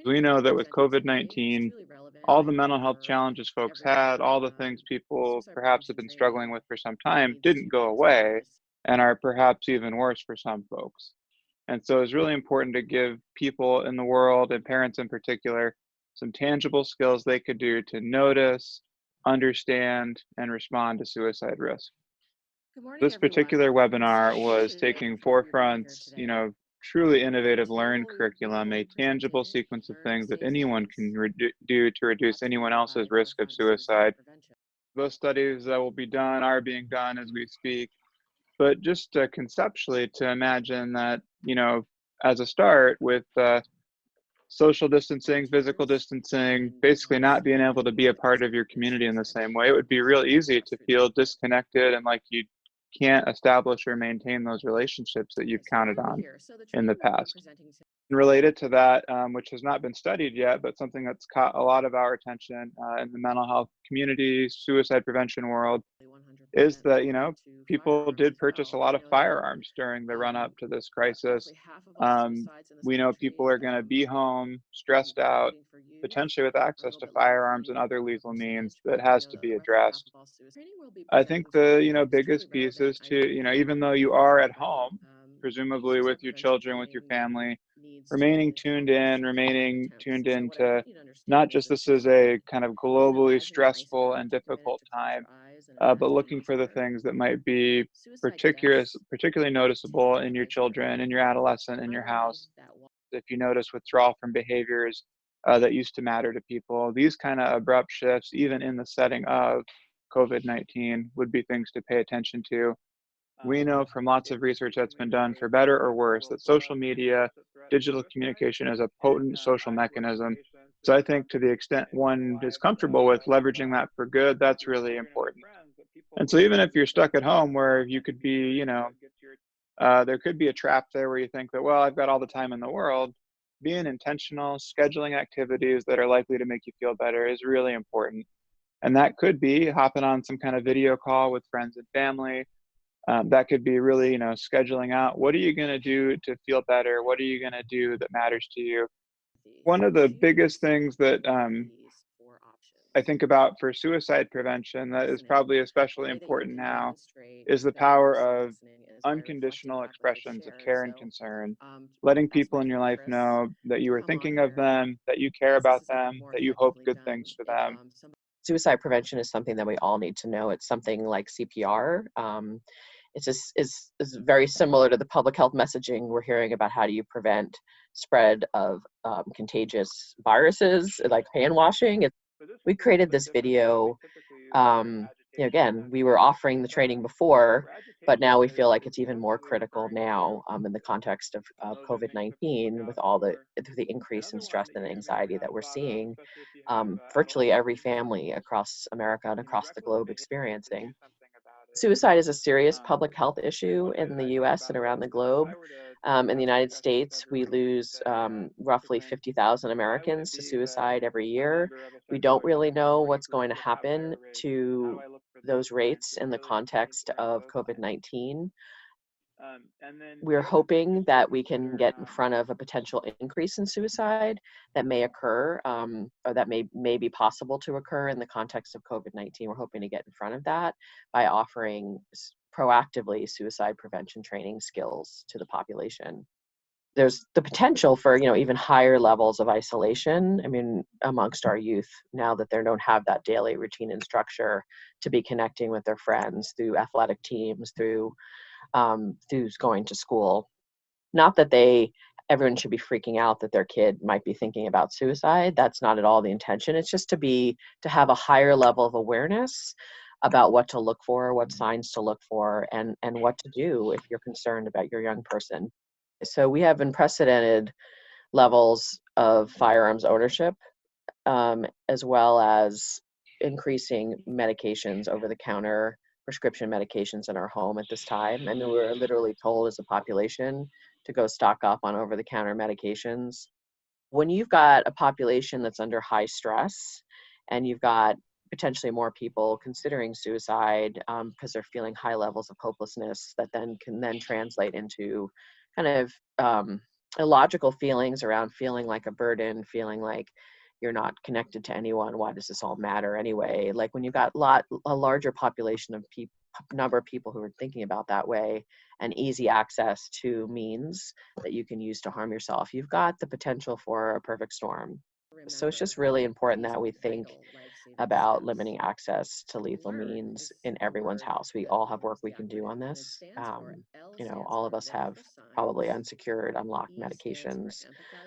We know that with COVID-19, all the mental health challenges folks had, all the things people perhaps have been struggling with for some time didn't go away and are perhaps even worse for some folks. And so it's really important to give people in the world and parents in particular some tangible skills they could do to notice, understand, and respond to suicide risk. Good morning, This everyone. particular webinar So was excited about taking the topic we're going to hear Forefront's, today. truly innovative Today, learn we'll curriculum, a tangible present sequence of things first that anyone can insights do to reduce about anyone else's simplified risk of forefront suicide suicide. prevention. Those studies that will be done are being done as we speak. But just conceptually, to imagine that, as a start with social distancing, physical Teachers, distancing, basically not mentors, being able to be a part of educators, your and community in the same way, it suicide would be real prevention easy to feel experts. disconnected and like you can't establish or maintain those relationships that you've Okay, so why counted are we on here? So the in the training we'll be past. presenting today. Related to that, which has not been studied yet, but something that's caught a lot of our attention in the mental health community, suicide prevention world, is 100% that, relevant to people firearms did as purchase a well. lot We of know that firearms during the run up to this roughly crisis. half of all suicides in this We know people country are going to be home, stressed out, advocating for youth, potentially with a access little to bit lower for firearms and men, other lower lethal means percentage, that but we has know to that be roughly half addressed. of all suicides. Training we'll be I think presenting the, today is truly biggest piece relevant. is I to, believe even though we you can are at everybody home, need presumably suicide with your prevention children, with your training, family, needs remaining training tuned for in, suicide remaining attempts. tuned So in what I to want you to not understand is just that this is a suicide kind of isn't globally as an stressful iceberg and to a minute difficult to close time, your eyes and but imagine looking much for the more. things that might be Suicide deaths particularly take noticeable in your place every children, in your year. adolescent, in your Unlike house. that one. If you notice withdrawal from behaviors that used to matter to people, these kind of abrupt shifts, even in the setting of COVID-19, would be things to pay attention to. We know from lots of research that's been done, for better or worse, that social media, digital communication is a potent social mechanism. So I think to the extent one is comfortable with leveraging that for good, that's really important. And so even if you're stuck at home where you could be, there could be a trap there where you think that, well, I've got all the time in the world. Being intentional, scheduling activities that are likely to make you feel better is really important. And that could be hopping on some kind of video call with friends and family. That could be really, scheduling out what are you going to do to feel better? What are you going to do that matters to you? One of the biggest Choose things that these four I options. think about for suicide prevention that is Listening. probably A especially way that you important can now demonstrate is the that you power understand of listening is by reflecting unconditional back what they've expressions of shared. care and So, concern, um, letting ask people my in your friend life Chris know that you to are come on thinking of here them, that you care because this about is something them, more that you hope effectively good done things for if them. somebody. Suicide prevention is something that we all need to know. It's something like CPR. It's just is very similar to the public health messaging we're hearing about how do you prevent spread of contagious viruses like hand washing. We created this video. Again, we were offering the training before, but now we feel like it's even more critical now in the context of COVID-19 with all the increase in stress and anxiety that we're seeing virtually every family across America and across the globe experiencing. Suicide is a serious public health issue in the US and around the globe. In the United States, we lose roughly 50,000 Americans to suicide every year. We don't really know what's going to happen to those rates in the context of COVID-19. We're hoping that we can get in front of a potential increase in suicide that may occur or that may be possible to occur in the context of COVID-19. We're hoping to get in front of that by offering proactively suicide prevention training skills to the population. There's the potential for even higher levels of isolation. I mean, amongst our youth now that they don't have that daily routine and structure to be connecting with their friends through athletic teams, through going to school. Not that everyone should be freaking out that their kid might be thinking about suicide. That's not at all the intention. It's just to have a higher level of awareness about what to look for, what signs to look for, and what to do if you're concerned about your young person. So we have unprecedented levels of firearms ownership, as well as increasing medications, over the counter prescription medications in our home at this time. I mean, we're literally told as a population to go stock up on over the counter medications. When you've got a population that's under high stress and you've got potentially more people considering suicide because they're feeling high levels of hopelessness that then can translate into kind of illogical feelings around feeling like a burden, feeling like you're not connected to anyone. Why does this all matter anyway? Like when you've got a larger population of people, number of people who are thinking about that way, and easy access to means that you can use to harm yourself, you've got the potential for a perfect storm. So it's just really important that we think about limiting access to lethal means in everyone's house. We all have work we can do on this. All of us have probably unsecured, unlocked medications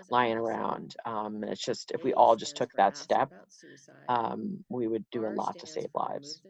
lying around. It's just, if we all just took that step, we would do a lot to save lives.